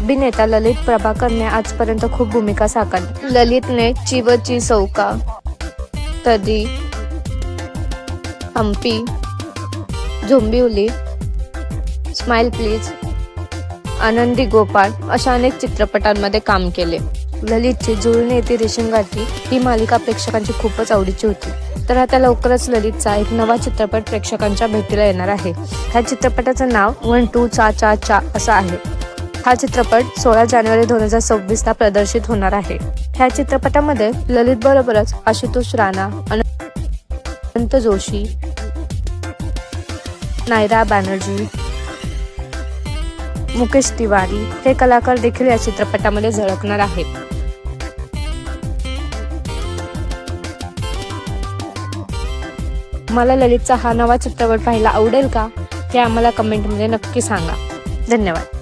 अभिनेता ललित प्रभाकरने आजपर्यंत खूप भूमिका साकारल्या. ललितने चिवची चौका, तदी, हम्पी, झोंबिवली, स्माइल प्लीज, आनंदी गोपाळ अशा अनेक चित्रपटांमध्ये काम केले. ललितची जुळणे ती रेशीमगाठी ही मालिका प्रेक्षकांची खूपच आवडीची होती. तर आता लवकरच ललितचा एक नवा चित्रपट प्रेक्षकांच्या भेटीला येणार आहे. ह्या चित्रपटाचं नाव 1 2 चा चा चा असं आहे. हा चित्रपट 16 जानेवारी 2026 ला प्रदर्शित होणार आहे. ह्या चित्रपटामध्ये ललित बरोबरच आशुतोष राणा, अनंत जोशी, नायरा बॅनर्जी, मुकेश तिवारी हे कलाकार देखील या चित्रपटामध्ये झळकणार आहेत. मला ललितचा हा नवा चित्रपट पाहायला आवडेल का हे आम्हाला कमेंटमध्ये नक्की सांगा. धन्यवाद.